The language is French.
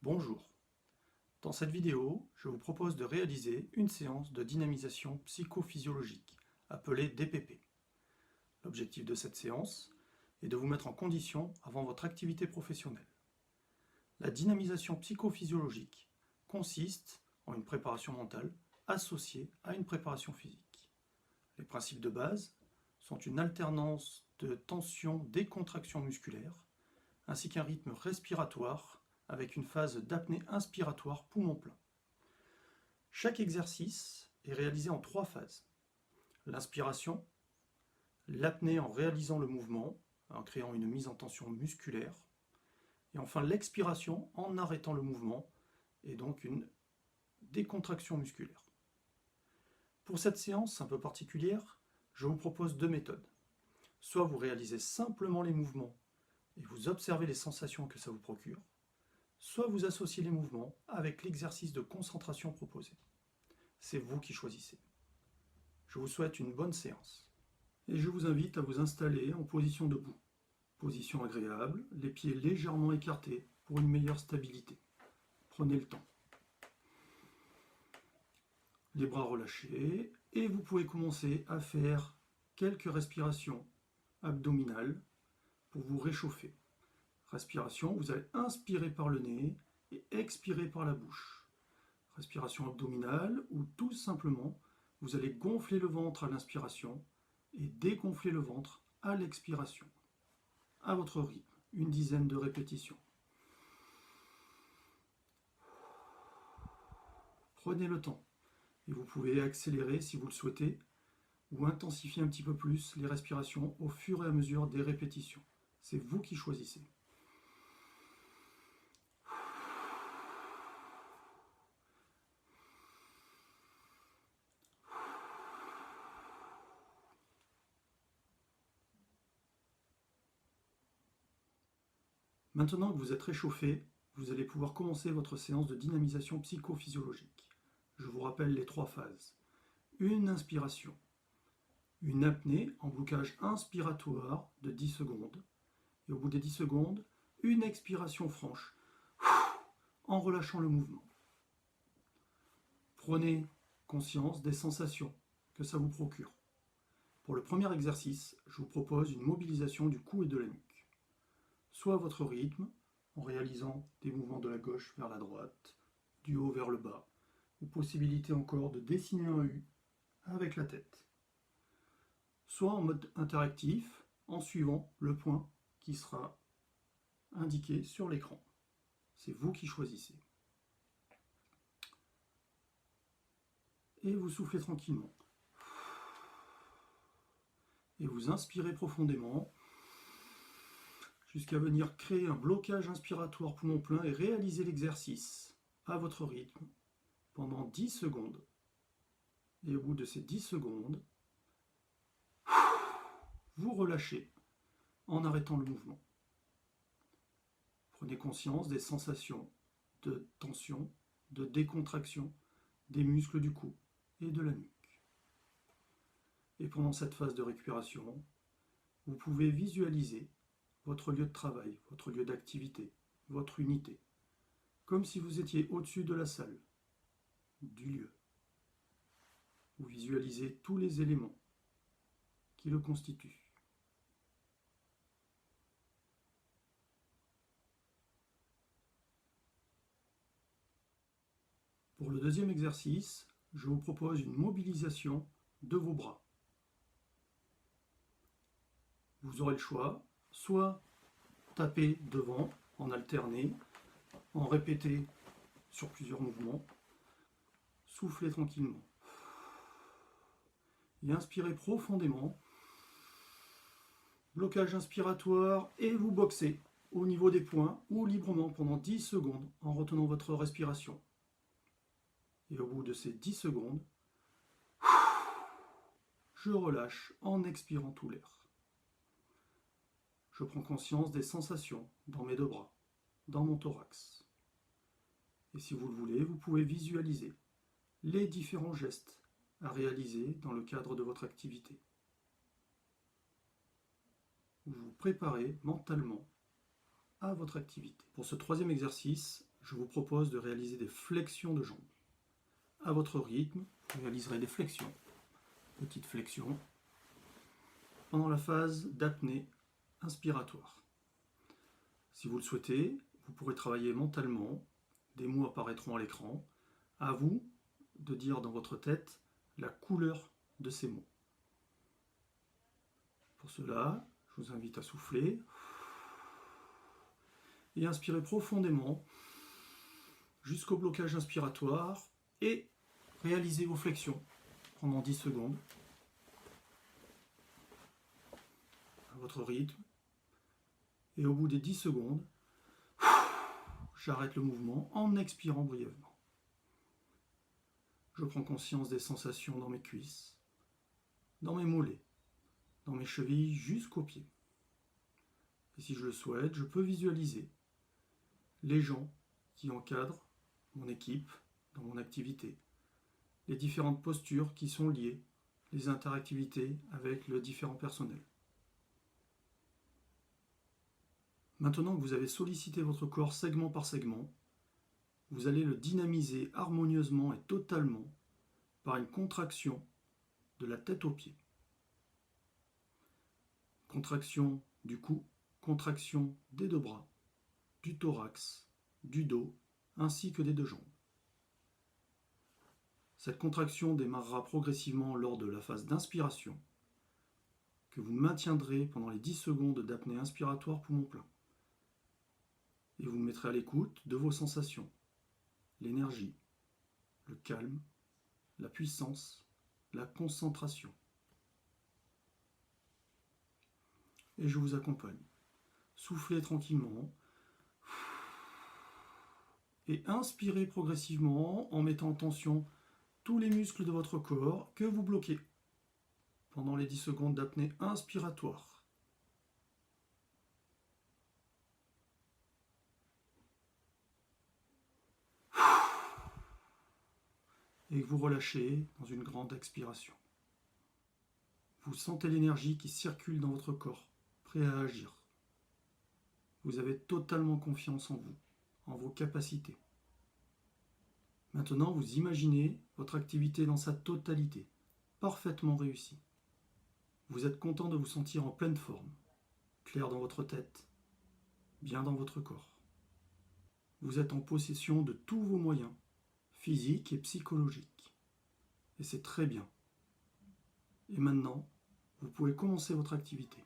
Bonjour. Dans cette vidéo, je vous propose de réaliser une séance de dynamisation psychophysiologique, appelée DPP. L'objectif de cette séance est de vous mettre en condition avant votre activité professionnelle. La dynamisation psychophysiologique consiste en une préparation mentale associée à une préparation physique. Les principes de base sont une alternance de tension-décontraction musculaire, ainsi qu'un rythme respiratoire avec une phase d'apnée inspiratoire poumon plein. Chaque exercice est réalisé en 3 phases. L'inspiration, l'apnée en réalisant le mouvement, en créant une mise en tension musculaire, et enfin l'expiration en arrêtant le mouvement, et donc une décontraction musculaire. Pour cette séance un peu particulière, je vous propose 2 méthodes. Soit vous réalisez simplement les mouvements et vous observez les sensations que ça vous procure, soit vous associez les mouvements avec l'exercice de concentration proposé. C'est vous qui choisissez. Je vous souhaite une bonne séance. Et je vous invite à vous installer en position debout. Position agréable, les pieds légèrement écartés pour une meilleure stabilité. Prenez le temps. Les bras relâchés et vous pouvez commencer à faire quelques respirations abdominales pour vous réchauffer. Respiration, vous allez inspirer par le nez et expirer par la bouche. Respiration abdominale où tout simplement vous allez gonfler le ventre à l'inspiration et dégonfler le ventre à l'expiration. À votre rythme, une dizaine de répétitions. Prenez le temps et vous pouvez accélérer si vous le souhaitez ou intensifier un petit peu plus les respirations au fur et à mesure des répétitions. C'est vous qui choisissez. Maintenant que vous êtes réchauffé, vous allez pouvoir commencer votre séance de dynamisation psychophysiologique. Je vous rappelle les 3 phases. Une inspiration, une apnée en blocage inspiratoire de 10 secondes, et au bout des 10 secondes, une expiration franche, en relâchant le mouvement. Prenez conscience des sensations que ça vous procure. Pour le premier exercice, je vous propose une mobilisation du cou et de la nuque. Soit à votre rythme, en réalisant des mouvements de la gauche vers la droite, du haut vers le bas, ou possibilité encore de dessiner un U avec la tête. Soit en mode interactif, en suivant le point qui sera indiqué sur l'écran. C'est vous qui choisissez. Et vous soufflez tranquillement. Et vous inspirez profondément jusqu'à venir créer un blocage inspiratoire poumon plein et réaliser l'exercice à votre rythme pendant 10 secondes. Et au bout de ces 10 secondes, vous relâchez en arrêtant le mouvement. Prenez conscience des sensations de tension, de décontraction des muscles du cou et de la nuque. Et pendant cette phase de récupération, vous pouvez visualiser votre lieu de travail, votre lieu d'activité, votre unité, comme si vous étiez au-dessus de la salle, du lieu. Vous visualisez tous les éléments qui le constituent. Pour le deuxième exercice, je vous propose une mobilisation de vos bras. Vous aurez le choix, soit taper devant en alterné, en répéter sur plusieurs mouvements, soufflez tranquillement. Et inspirez profondément, blocage inspiratoire, et vous boxez au niveau des poings ou librement pendant 10 secondes en retenant votre respiration. Et au bout de ces 10 secondes, je relâche en expirant tout l'air. Je prends conscience des sensations dans mes 2 bras, dans mon thorax. Et si vous le voulez, vous pouvez visualiser les différents gestes à réaliser dans le cadre de votre activité. Vous vous préparez mentalement à votre activité. Pour ce troisième exercice, je vous propose de réaliser des flexions de jambes. À votre rythme, vous réaliserez des flexions, petites flexions, pendant la phase d'apnée inspiratoire. Si vous le souhaitez, vous pourrez travailler mentalement, des mots apparaîtront à l'écran, à vous de dire dans votre tête la couleur de ces mots. Pour cela, je vous invite à souffler et inspirer profondément jusqu'au blocage inspiratoire et réaliser vos flexions pendant 10 secondes à votre rythme. Et au bout des 10 secondes, j'arrête le mouvement en expirant brièvement. Je prends conscience des sensations dans mes cuisses, dans mes mollets, dans mes chevilles jusqu'aux pieds. Et si je le souhaite, je peux visualiser les gens qui encadrent mon équipe dans mon activité, les différentes postures qui sont liées, les interactivités avec le différent personnel. Maintenant que vous avez sollicité votre corps segment par segment, vous allez le dynamiser harmonieusement et totalement par une contraction de la tête aux pieds. Contraction du cou, contraction des deux bras, du thorax, du dos, ainsi que des deux jambes. Cette contraction démarrera progressivement lors de la phase d'inspiration, que vous maintiendrez pendant les 10 secondes d'apnée inspiratoire poumon plein. Et vous mettrez à l'écoute de vos sensations, l'énergie, le calme, la puissance, la concentration. Et je vous accompagne. Soufflez tranquillement et inspirez progressivement en mettant en tension tous les muscles de votre corps que vous bloquez pendant les 10 secondes d'apnée inspiratoire. Et vous relâchez dans une grande expiration. Vous sentez l'énergie qui circule dans votre corps, prêt à agir. Vous avez totalement confiance en vous, en vos capacités. Maintenant, vous imaginez votre activité dans sa totalité, parfaitement réussie. Vous êtes content de vous sentir en pleine forme, clair dans votre tête, bien dans votre corps. Vous êtes en possession de tous vos moyens, physiques et psychologiques. Et c'est très bien. Et maintenant, vous pouvez commencer votre activité.